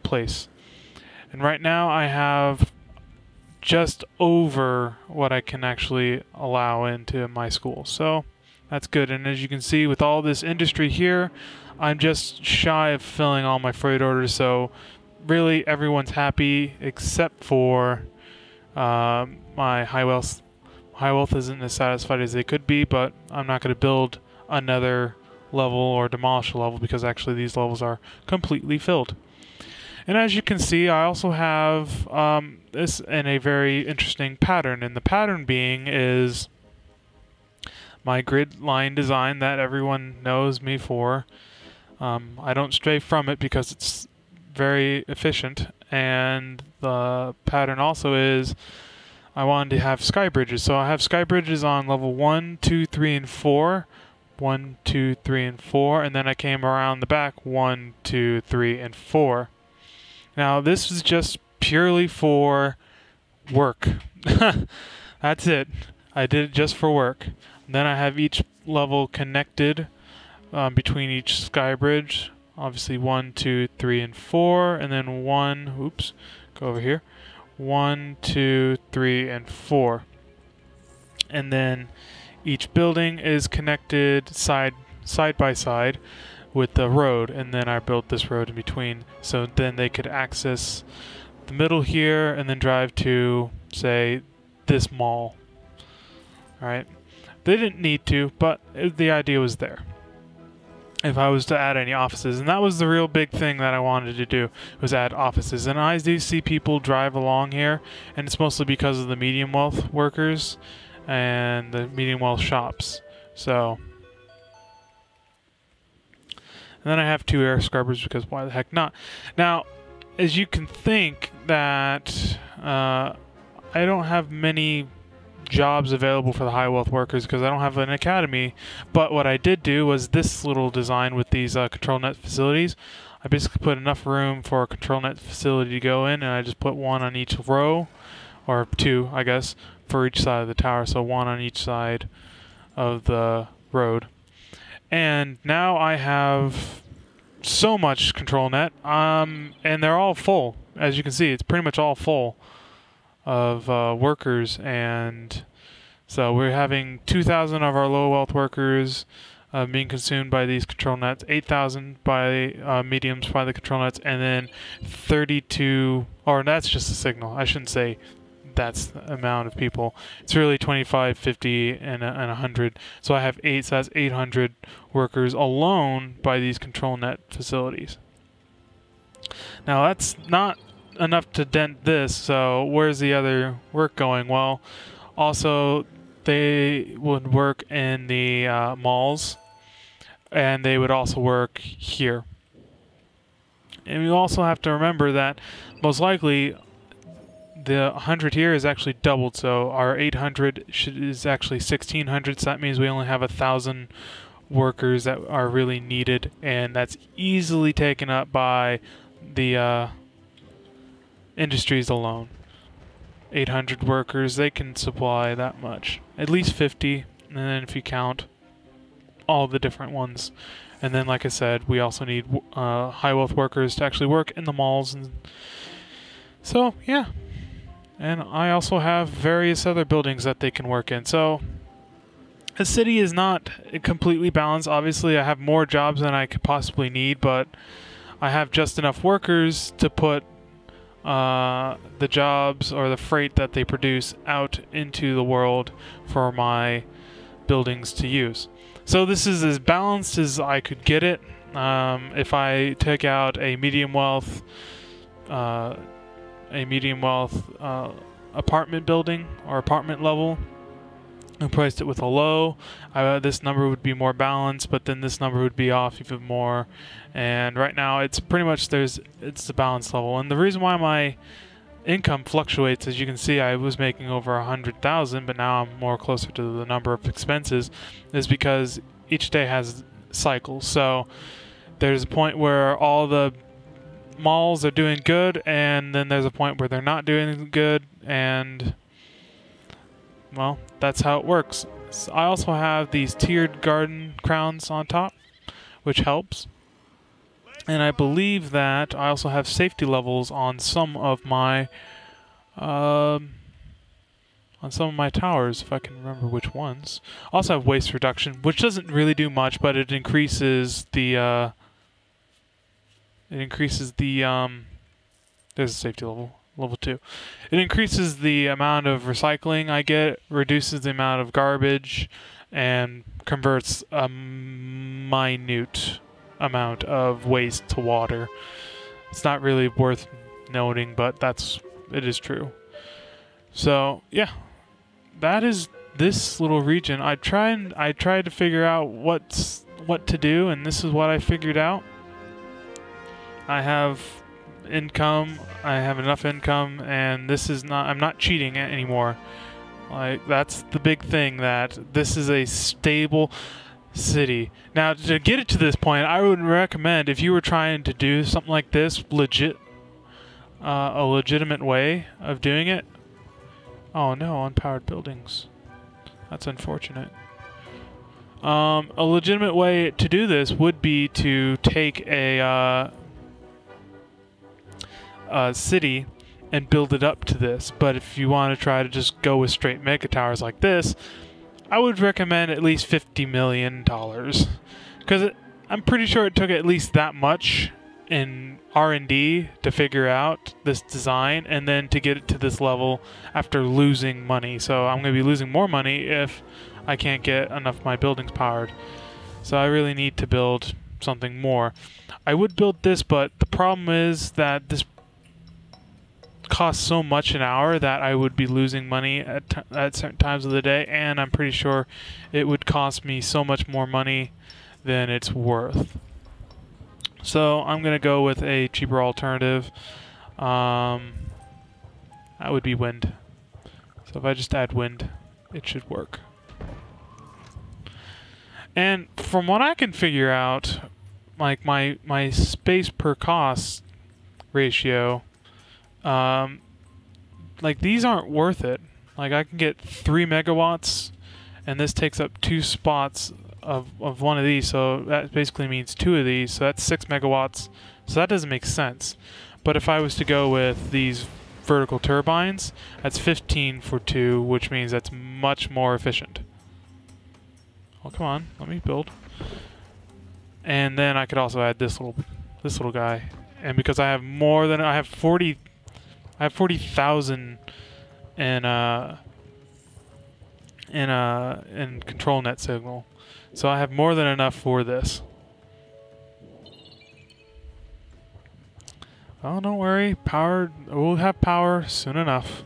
place. And right now I have just over what I can actually allow into my school. So that's good. And as you can see with all this industry here, I'm just shy of filling all my freight orders. So really everyone's happy except for my high wealth. High wealth isn't as satisfied as they could be, but I'm not going to build another level or demolish a level because actually these levels are completely filled. And as you can see, I also have this in a very interesting pattern. And the pattern being is my grid line design that everyone knows me for. I don't stray from it because it's very efficient. And the pattern also is I wanted to have sky bridges. So I have sky bridges on level 1, 2, 3, and 4. 1, 2, 3, and 4. And then I came around the back 1, 2, 3, and 4. Now this is just purely for work. That's it. I did it just for work. And then I have each level connected between each sky bridge. Obviously 1, 2, 3, and 4, and then 1. Oops, go over here. 1, 2, 3, and 4. And then each building is connected side by side with the road, and then I built this road in between so then they could access the middle here and then drive to, say, this mall. Alright, they didn't need to, but the idea was there. if I was to add any offices. And that was the real big thing that I wanted to do, was add offices. And I do see people drive along here, and it's mostly because of the medium wealth workers and the medium wealth shops. So, and then I have 2 air scrubbers because why the heck not? Now, as you can think that I don't have many jobs available for the high wealth workers because I don't have an academy, but what I did do was this little design with these control net facilities. I basically put enough room for a control net facility to go in, and I just put 1 on each row, or 2 I guess, for each side of the tower, so 1 on each side of the road. And now I have so much control net, and they're all full. As you can see, it's pretty much all full of workers, and so we're having 2,000 of our low wealth workers being consumed by these control nets, 8,000 by mediums by the control nets, and then 32, or that's just a signal. I shouldn't say that's the amount of people. It's really 25, 50, and 100. So I have 8, so that's 800 workers alone by these control net facilities. Now that's not enough to dent this, so where's the other work going? Well, also they would work in the malls, and they would also work here. And we also have to remember that most likely the 100 here is actually doubled, so our 800 is actually 1,600, so that means we only have 1,000 workers that are really needed, and that's easily taken up by the industries alone. 800 workers, they can supply that much. At least 50, and then if you count all the different ones. And then, like I said, we also need high wealth workers to actually work in the malls. And so, yeah. And I also have various other buildings that they can work in. So, the city is not completely balanced. Obviously, I have more jobs than I could possibly need, but I have just enough workers to put the jobs or the freight that they produce out into the world for my buildings to use. So this is as balanced as I could get it. If I take out a medium wealth apartment building or apartment level and priced it with a low, this number would be more balanced, but then this number would be off even more. And right now it's pretty much it's the balance level. And the reason why my income fluctuates, as you can see, I was making over 100,000, but now I'm more closer to the number of expenses, is because each day has cycles. So there's a point where all the malls are doing good, and then there's a point where they're not doing good, and well, that's how it works. So I also have these tiered garden crowns on top, which helps. And I believe that I also have safety levels on some of my towers, if I can remember which ones. I also have waste reduction, which doesn't really do much, but it increases the there's a safety level. Level 2. It increases the amount of recycling I get, reduces the amount of garbage, and converts a minute amount of waste to water. It's not really worth noting, but it is true. So yeah, that is this little region. I tried to figure out what to do, and this is what I figured out. I have income, I have enough income, and I'm not cheating anymore. Like, that's the big thing, that this is a stable city. Now, to get it to this point, I would recommend, if you were trying to do something like this a legitimate way of doing it. Oh no, unpowered buildings. That's unfortunate. A legitimate way to do this would be to take a city and build it up to this. But if you want to try to just go with straight megatowers like this, I would recommend at least $50 million, because I'm pretty sure it took at least that much in R&D to figure out this design, and then to get it to this level after losing money. So I'm going to be losing more money if I can't get enough of my buildings powered. So I really need to build something more. I would build this, but the problem is that this costs so much an hour that I would be losing money at certain times of the day, and I'm pretty sure it would cost me so much more money than it's worth. So I'm going to go with a cheaper alternative. That would be wind. So if I just add wind, it should work. And from what I can figure out, like my space per cost ratio, like these aren't worth it. Like I can get 3 megawatts, and this takes up 2 spots of one of these, so that basically means 2 of these, so that's 6 megawatts, so that doesn't make sense. But if I was to go with these vertical turbines, that's 15 for 2, which means that's much more efficient. Oh, come on, let me build. And then I could also add this little guy, and because I have more than I have 40,000 in control net signal. So I have more than enough for this. Oh, don't worry. Power, we'll have power soon enough.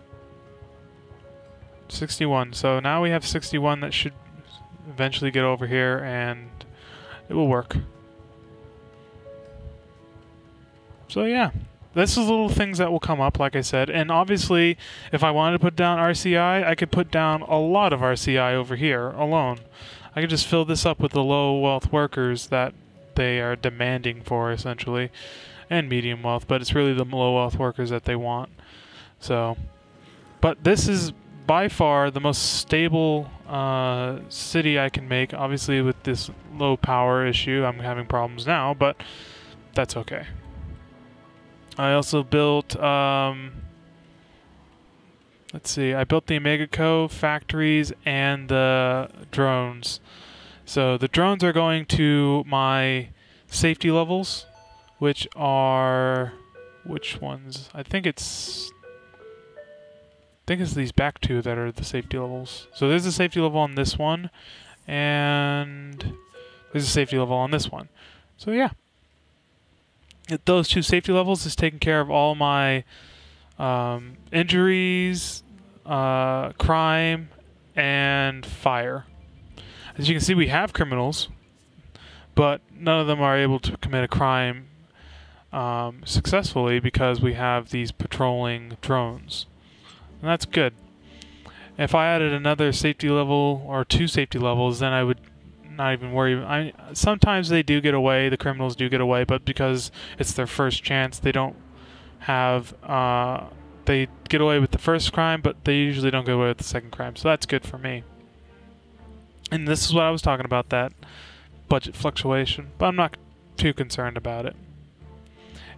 61. So now we have 61 that should eventually get over here, and it will work. So yeah, this is little things that will come up, like I said. And obviously, if I wanted to put down RCI, I could put down a lot of RCI over here alone. I could just fill this up with the low wealth workers that they are demanding for, essentially, and medium wealth, but it's really the low wealth workers that they want. So, but this is by far the most stable city I can make. Obviously, with this low power issue, I'm having problems now, but that's okay. I also built, let's see, I built the Megatowers factories and the drones. So the drones are going to my safety levels, which are, which ones? I think it's these back two that are the safety levels. So there's a safety level on this one, and there's a safety level on this one. So yeah. Those 2 safety levels is taking care of all my injuries, crime, and fire. As you can see, we have criminals, but none of them are able to commit a crime successfully because we have these patrolling drones. And that's good. If I added another safety level or 2 safety levels, then I would not even worry. Sometimes they do get away, the criminals do get away, but because it's their first chance, they don't have, they get away with the first crime, but they usually don't get away with the second crime, so that's good for me. And this is what I was talking about, that budget fluctuation, but I'm not too concerned about it.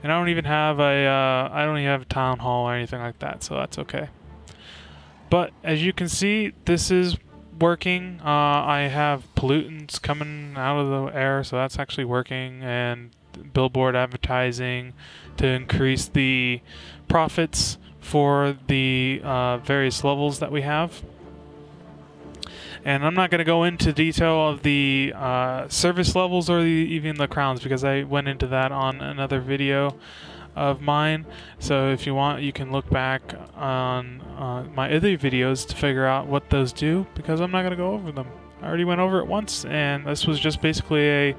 And I don't even have a town hall or anything like that, so that's okay. But as you can see, this is working. I have pollutants coming out of the air, so that's actually working, and billboard advertising to increase the profits for the various levels that we have. And I'm not going to go into detail of the service levels or even the crowns, because I went into that on another video of mine. So if you want, you can look back on my other videos to figure out what those do, because I'm not going to go over them. I already went over it once, and this was just basically a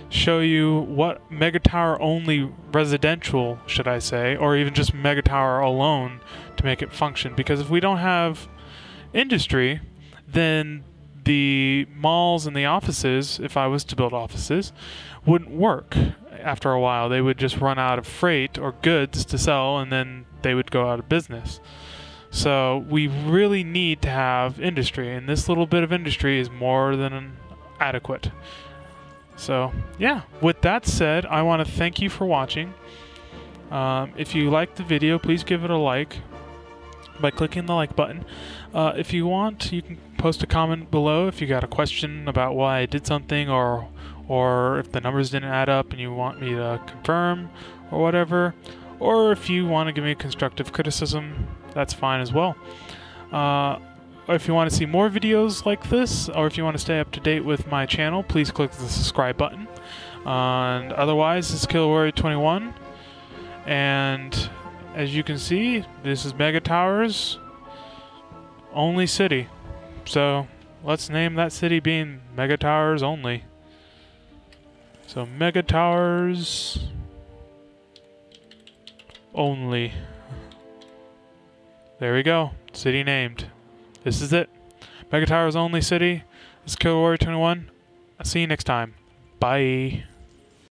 show you what megatower only residential, should I say, or even just megatower alone to make it function. Because if we don't have industry, then the malls and the offices, if I was to build offices, wouldn't work. After a while, they would just run out of freight or goods to sell, and then they would go out of business. So we really need to have industry, and this little bit of industry is more than adequate. So yeah, with that said, I want to thank you for watching. If you liked the video, please give it a like by clicking the like button. If you want, you can post a comment below if you got a question about why I did something, or if the numbers didn't add up and you want me to confirm or whatever, or if you want to give me constructive criticism, that's fine as well. If you want to see more videos like this, or if you want to stay up to date with my channel, please click the subscribe button. And otherwise, this is Killer Warrior 21. And as you can see, this is Megatowers only city. So let's name that city being Megatowers only. So Megatowers only. There we go. City named. This is it. Megatowers only city. This is Killer Warrior 21. I'll see you next time. Bye.